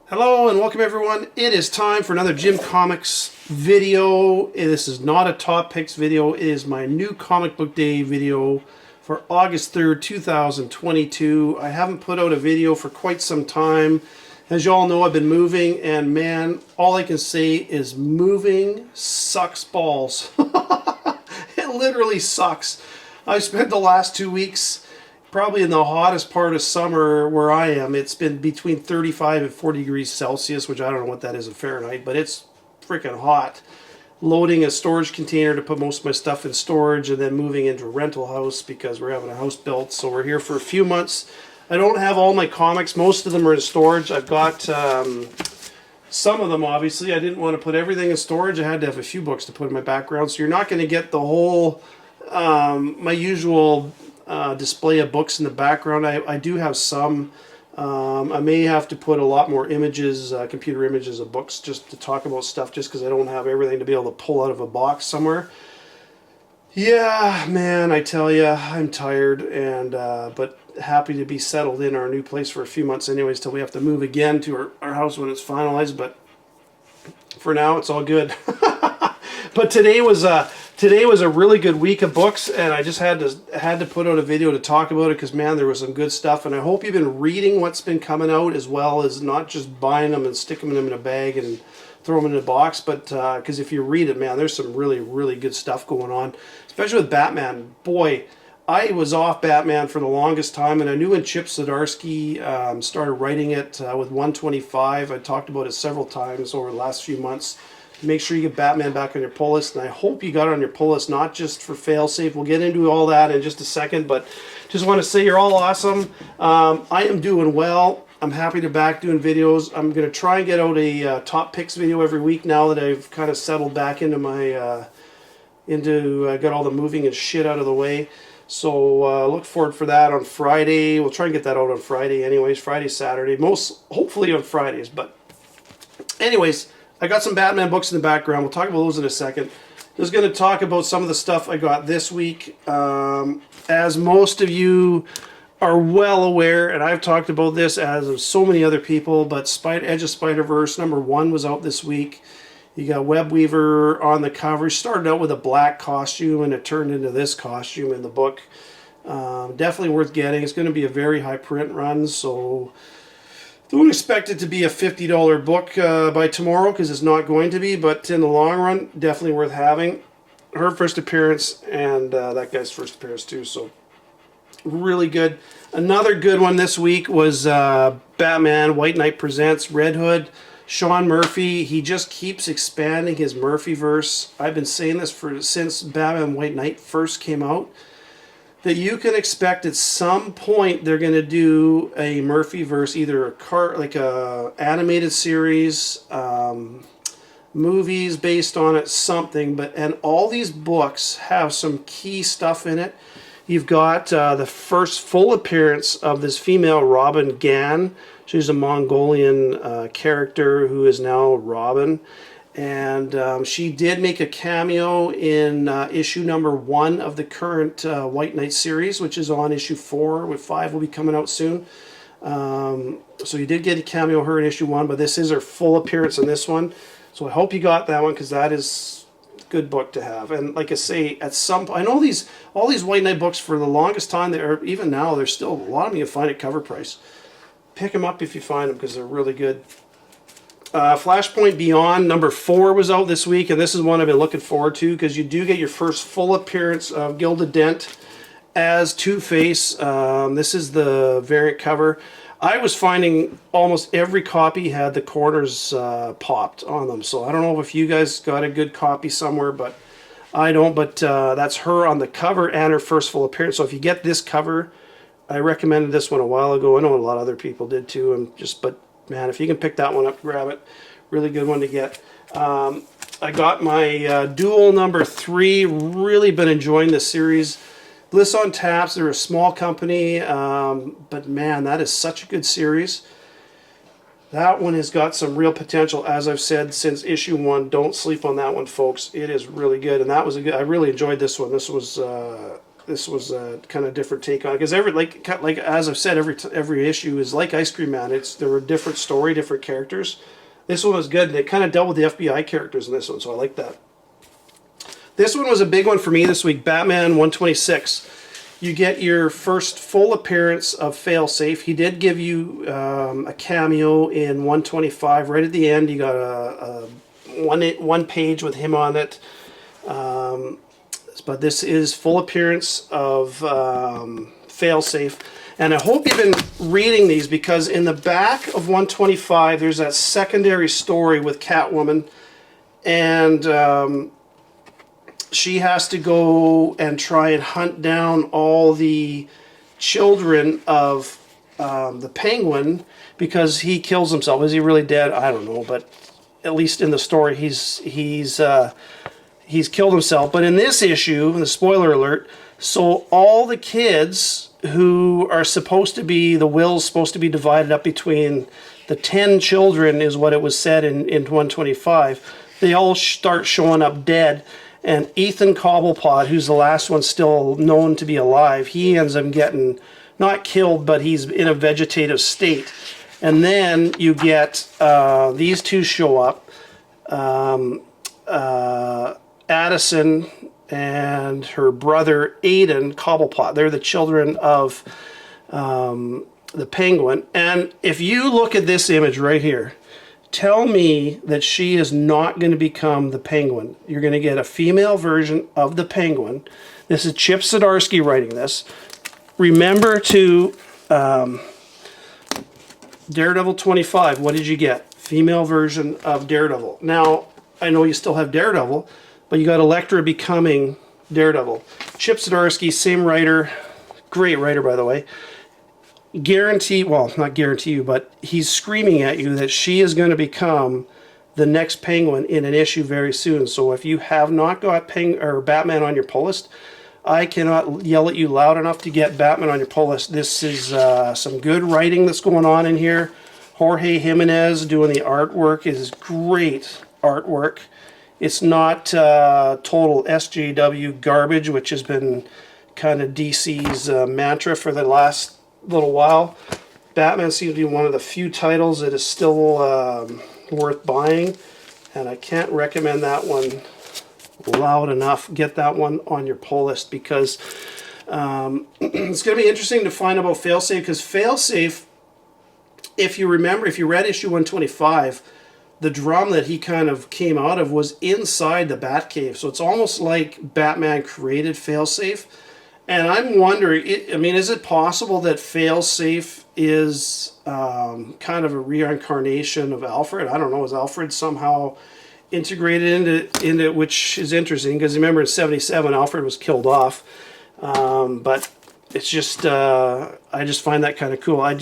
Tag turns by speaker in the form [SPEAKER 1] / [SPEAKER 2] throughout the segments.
[SPEAKER 1] Hello and welcome everyone. It is time for another Jim Comics video. This is not a top picks video. It is my new comic book day video for August 3rd, 2022. I haven't put out a video for quite some time. As you all know, I've been moving and man, all I can say is moving sucks balls. It literally sucks. I spent the last 2 weeks probably in the hottest part of summer where I am. It's been between 35 and 40 degrees Celsius, which I don't know what that is in Fahrenheit, but it's freaking hot. Loading a storage container to put most of my stuff in storage and then moving into a rental house because we're having a house built. So we're here for a few months. I don't have all my comics. Most of them are in storage. I've got some of them, obviously. I didn't want to put everything in storage. I had to have a few books to put in my background. So you're not going to get the whole, my usual display of books in the background. I do have some. I may have to put a lot more images, computer images of books just to talk about stuff just because I don't have everything to be able to pull out of a box somewhere. Yeah, man, I tell you, I'm tired and but happy to be settled in our new place for a few months anyways till we have to move again to our house when it's finalized, but for now it's all good. But today was a really good week of books, and I just had to put out a video to talk about it because man, there was some good stuff. And I hope you've been reading what's been coming out as well as not just buying them and sticking them in a bag and throw them in a box. But because if you read it, man, there's some really good stuff going on, especially with Batman. Boy, I was off Batman for the longest time, and I knew when Chip Zdarsky started writing it with 125. I talked about it several times over the last few months. Make sure you get Batman back on your pull list, and I hope you got it on your pull list, not just for failsafe. We'll get into all that in just a second, but just want to say you're all awesome. I am doing well. I'm happy to be back doing videos. I'm going to try and get out a top picks video every week now that I've kind of settled back into my, got all the moving and shit out of the way. So look forward for that on Friday. We'll try and get that out on Friday anyways, Friday, Saturday, hopefully on Fridays, but anyways, I got some Batman books in the background. We'll talk about those in a second. Just going to talk about some of the stuff I got this week. As most of you are well aware, and I've talked about this as of so many other people, but Edge of Spider-Verse #1 was out this week. You got Web Weaver on the cover. She started out with a black costume, and it turned into this costume in the book. Definitely worth getting. It's going to be a very high print run, so don't expect it to be a $50 book by tomorrow because it's not going to be, but in the long run, definitely worth having. Her first appearance and that guy's first appearance too, so really good. Another good one this week was Batman White Knight Presents Red Hood. Sean Murphy, he just keeps expanding his Murphyverse. I've been saying this since Batman White Knight first came out, that you can expect at some point they're going to do a Murphyverse, either a animated series, movies based on it, something. And all these books have some key stuff in it. You've got the first full appearance of this female Robin Gann. She's a Mongolian character who is now Robin. And she did make a cameo in issue #1 of the current White Knight series, which is on issue 4, with 5 will be coming out soon. So you did get a cameo of her in issue 1, but this is her full appearance in this one. So I hope you got that one because that is a good book to have. And like I say, at some point, I know all these White Knight books for the longest time, even now, there's still a lot of them you find at cover price. Pick them up if you find them because they're really good. Flashpoint Beyond #4 was out this week, and this is one I've been looking forward to because you do get your first full appearance of Gilda Dent as Two-Face. This is the variant cover. I was finding almost every copy had the corners popped on them, so I don't know if you guys got a good copy somewhere, but I don't. But that's her on the cover and her first full appearance. So if you get this cover, I recommended this one a while ago. I know a lot of other people did too, but man, if you can pick that one up, grab it. Really good one to get. I got my Duel #3. Really been enjoying this series. Bliss on Taps, they're a small company, but man, that is such a good series. That one has got some real potential, as I've said since issue 1. Don't sleep on that one, folks. It is really good, and that was I really enjoyed this one. This was this was a kind of different take on it, because like as I've said, every issue is like Ice Cream Man. There were different story, different characters. This one was good, and it kind of dealt with the FBI characters in this one, so I like that. This one was a big one for me this week, Batman 126. You get your first full appearance of Failsafe. He did give you a cameo in 125. Right at the end, you got a one page with him on it. But this is full appearance of Failsafe. And I hope you've been reading these, because in the back of 125, there's that secondary story with Catwoman. And she has to go and try and hunt down all the children of the Penguin, because he kills himself. Is he really dead? I don't know, but at least in the story, he's killed himself. But in this issue, the spoiler alert, so all the kids who are supposed to be, the will's supposed to be divided up between the 10 children, is what it was said in 125. They all start showing up dead. And Ethan Cobblepot, who's the last one still known to be alive, he ends up getting, not killed, but he's in a vegetative state. And then you get these two show up, Addison and her brother Aiden Cobblepot. They're the children of the Penguin. And if you look at this image right here, tell me that she is not going to become the Penguin. You're going to get a female version of the Penguin. This is Chip Zdarsky writing this. Remember to Daredevil 25. What did you get? Female version of Daredevil. Now, I know you still have Daredevil, but you got Elektra becoming Daredevil. Chip Zdarsky, same writer. Great writer, by the way. Guarantee, well, not guarantee you, but he's screaming at you that she is going to become the next Penguin in an issue very soon. So if you have not got Batman on your pull list, I cannot yell at you loud enough to get Batman on your pull list. This is some good writing that's going on in here. Jorge Jimenez doing the artwork is great artwork. It's not total SJW garbage, which has been kind of DC's mantra for the last little while. Batman seems to be one of the few titles that is still worth buying, and I can't recommend that one loud enough. Get that one on your pull list, because it's going to be interesting to find about Failsafe, because Failsafe, if you remember, if you read issue 125, the drum that he kind of came out of was inside the Batcave, so it's almost like Batman created Failsafe. And I'm wondering, I mean, is it possible that Failsafe is kind of a reincarnation of Alfred? I don't know. Is Alfred somehow integrated into which is interesting, because remember in 77, Alfred was killed off. But it's just, I just find that kind of cool. I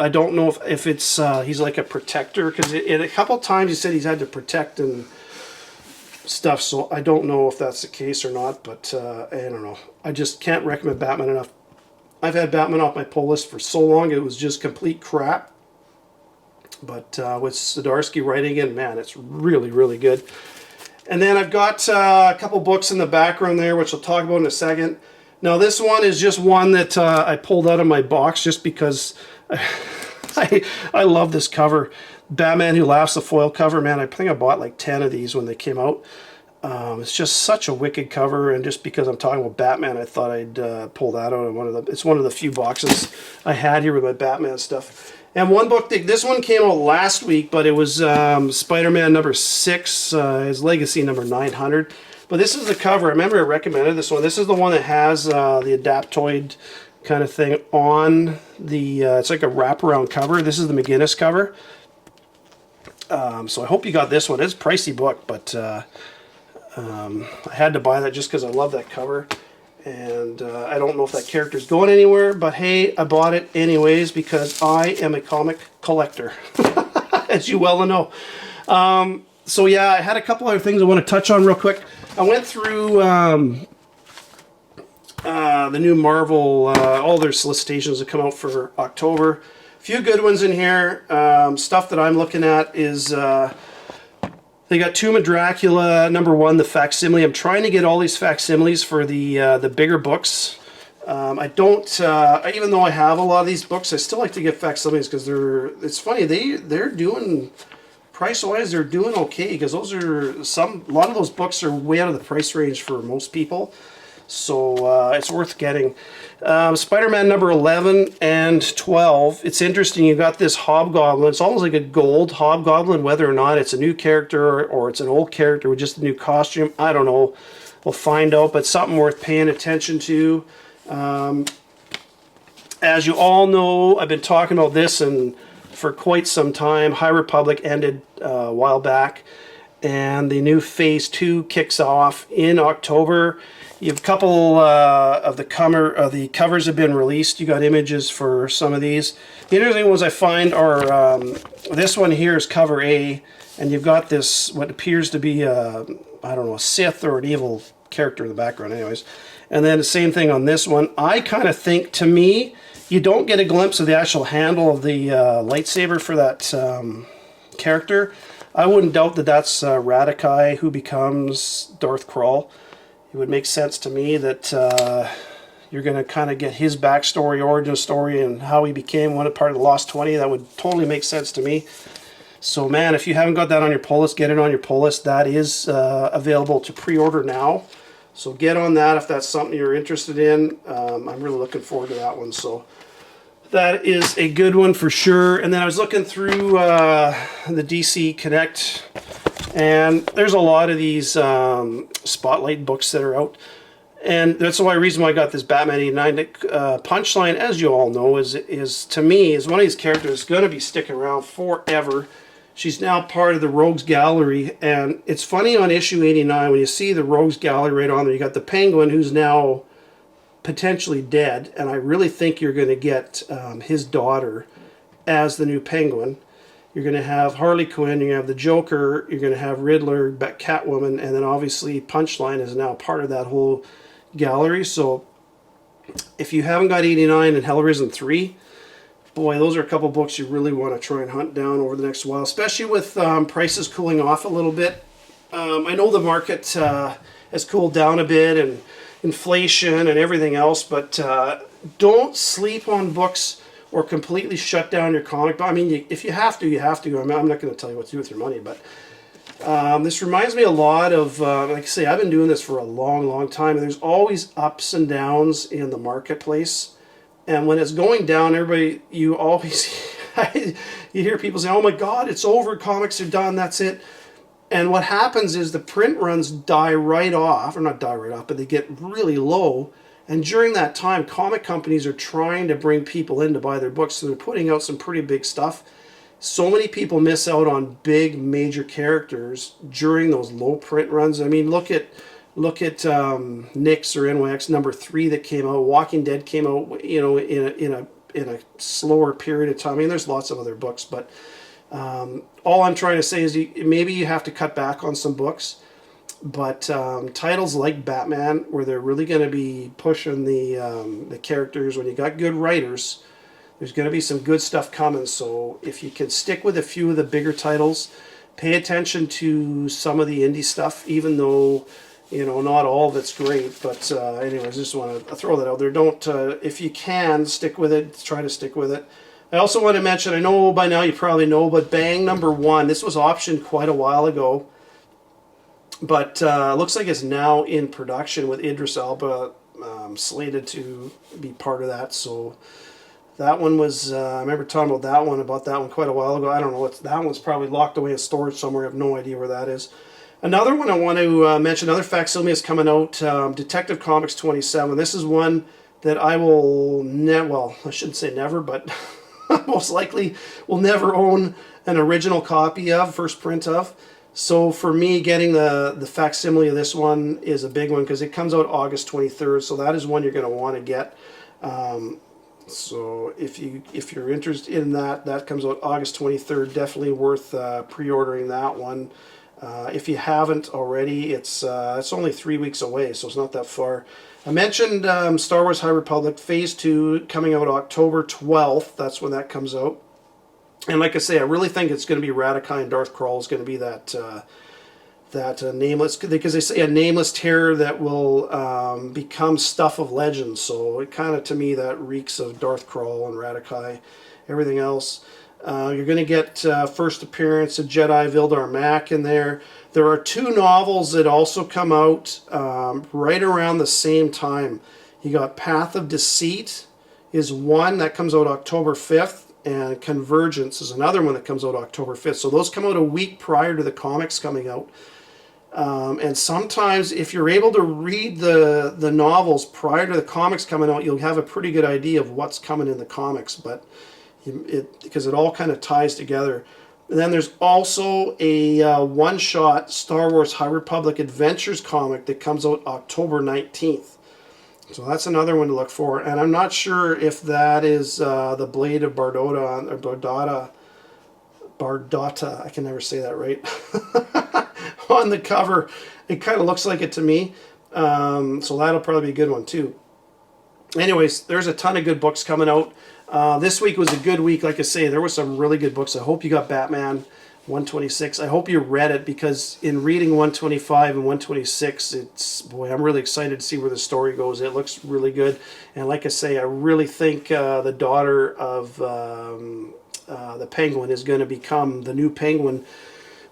[SPEAKER 1] don't know if it's, he's like a protector, because a couple times he said he's had to protect and stuff, so I don't know if that's the case or not, but I don't know. I just can't recommend Batman enough. I've had Batman off my pull list for so long, it was just complete crap. But with Zdarsky writing it, man, it's really, really good. And then I've got a couple books in the background there, which I'll talk about in a second. Now this one is just one that I pulled out of my box just because I love this cover. Batman Who Laughs, the foil cover, man, I think I bought like 10 of these when they came out. It's just such a wicked cover, and just because I'm talking about Batman, I thought I'd pull that out of it's one of the few boxes I had here with my Batman stuff. And one book, this one came out last week, but it was Spider-Man number 6, his Legacy number 900. But this is the cover. I remember I recommended this one. This is the one that has the Adaptoid kind of thing on the, it's like a wraparound cover. This is the McGinnis cover. So I hope you got this one. It's a pricey book, but I had to buy that just because I love that cover. And I don't know if that character's going anywhere, but hey, I bought it anyways because I am a comic collector, as you well know. So yeah, I had a couple other things I want to touch on real quick. I went through the new Marvel, all their solicitations that come out for October. A few good ones in here. Stuff that I'm looking at is They got Tomb of Dracula #1, the facsimile. I'm trying to get all these facsimiles for the bigger books. I don't, even though I have a lot of these books, I still like to get facsimiles because it's funny, they're doing, price-wise, they're doing okay, because a lot of those books are way out of the price range for most people. So it's worth getting. Spider-Man #11 and 12. It's interesting. You got this Hobgoblin. It's almost like a gold Hobgoblin, whether or not it's a new character or it's an old character with just a new costume. I don't know. We'll find out, but something worth paying attention to. As you all know, I've been talking about this for quite some time. High Republic ended a while back, and the new Phase 2 kicks off in October. You have a couple of the covers have been released. You got images for some of these. The interesting ones I find are this one here is cover A, and you've got this what appears to be I don't know, a Sith or an evil character in the background, anyways. And then the same thing on this one. I kind of think, to me, you don't get a glimpse of the actual handle of the lightsaber for that character. I wouldn't doubt that that's Radakai, who becomes Darth Krall. It would make sense to me that you're going to kind of get his backstory, origin story, and how he became part of the Lost 20. That would totally make sense to me. So, man, if you haven't got that on your pull list, get it on your pull list. That is available to pre-order now. So get on that if that's something you're interested in. I'm really looking forward to that one. So that is a good one for sure. And then I was looking through the DC Connect, and there's a lot of these Spotlight books that are out. And that's the reason why I got this Batman 89. Punchline, as you all know, is to me, is one of these characters that's going to be sticking around forever. She's now part of the Rogues Gallery, and it's funny on issue 89 when you see the Rogues Gallery right on there. You got the Penguin, who's now potentially dead, and I really think you're going to get his daughter as the new Penguin. You're going to have Harley Quinn, you're going to have the Joker, you're going to have Riddler, Catwoman, and then obviously Punchline is now part of that whole gallery. So if you haven't got 89 and Hellrisen 3, boy, those are a couple books you really want to try and hunt down over the next while, especially with prices cooling off a little bit. I know the market has cooled down a bit, and inflation and everything else, but don't sleep on books or completely shut down your comic. I mean, if you have to, you have to. I'm not going to tell you what to do with your money, but this reminds me a lot of, like I say, I've been doing this for a long, long time, and there's always ups and downs in the marketplace. And when it's going down, you always, you hear people say, oh my God, it's over, comics are done, that's it. And what happens is the print runs die right off, or not die right off, but they get really low. And during that time, comic companies are trying to bring people in to buy their books, so they're putting out some pretty big stuff. So many people miss out on big, major characters during those low print runs. I mean, look at Nyx or NYX #3 that came out. Walking Dead came out, in a slower period of time. I mean, there's lots of other books, but all I'm trying to say is maybe you have to cut back on some books. But titles like Batman, where they're really going to be pushing the characters, when you got good writers, there's going to be some good stuff coming. So if you can stick with a few of the bigger titles, pay attention to some of the indie stuff, even though, not all of it's great. But anyways, I just want to throw that out there. Don't, if you can, stick with it. Try to stick with it. I also want to mention, I know by now you probably know, but Bang #1, this was optioned quite a while ago. But looks like it's now in production with Idris Elba slated to be part of that. So that one was, I remember talking about that one quite a while ago. I don't know, that one's probably locked away in storage somewhere. I have no idea where that is. Another one I want to mention, another facsimile is coming out, Detective Comics 27. This is one that I will well, I shouldn't say never, but most likely will never own an original copy of, first print of. So for me, getting the facsimile of this one is a big one because it comes out August 23rd. So that is one you're going to want to get. So if you're interested in that, that comes out August 23rd. Definitely worth pre-ordering that one. If you haven't already, it's only 3 weeks away, so it's not that far. I mentioned Star Wars High Republic Phase 2 coming out October 12th. That's when that comes out. And like I say, I really think it's going to be Radakai and Darth Krall is going to be that nameless, because they say a nameless terror that will become stuff of legend. So it kind of, to me, that reeks of Darth Krall and Radakai, everything else. You're going to get first appearance of Jedi Vildar Mac in there. There are 2 novels that also come out right around the same time. You got Path of Deceit is one that comes out October 5th, and Convergence is another one that comes out October 5th. So those come out a week prior to the comics coming out. And sometimes if you're able to read the novels prior to the comics coming out, you'll have a pretty good idea of what's coming in the comics, but because it all kind of ties together. And then there's also a one-shot Star Wars High Republic Adventures comic that comes out October 19th. So that's another one to look for. And I'm not sure if that is the Blade of Bardota, or Bardota, I can never say that right, on the cover. It kind of looks like it to me. So that'll probably be a good one too. Anyways, there's a ton of good books coming out. This week was a good week. Like I say, there were some really good books. I hope you got Batman 126. I hope you read it, because in reading 125 and 126, boy, I'm really excited to see where the story goes. It looks really good. And like I say, I really think the daughter of the Penguin is going to become the new Penguin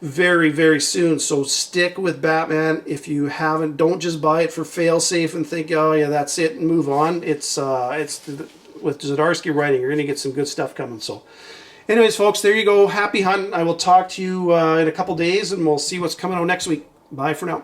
[SPEAKER 1] very, very soon. So stick with Batman. If you haven't, don't just buy it for failsafe and think, oh yeah, that's it, and move on. It's with Zdarsky writing, you're going to get some good stuff coming. So anyways, folks, there you go. Happy hunting. I will talk to you in a couple days, and we'll see what's coming out next week. Bye for now.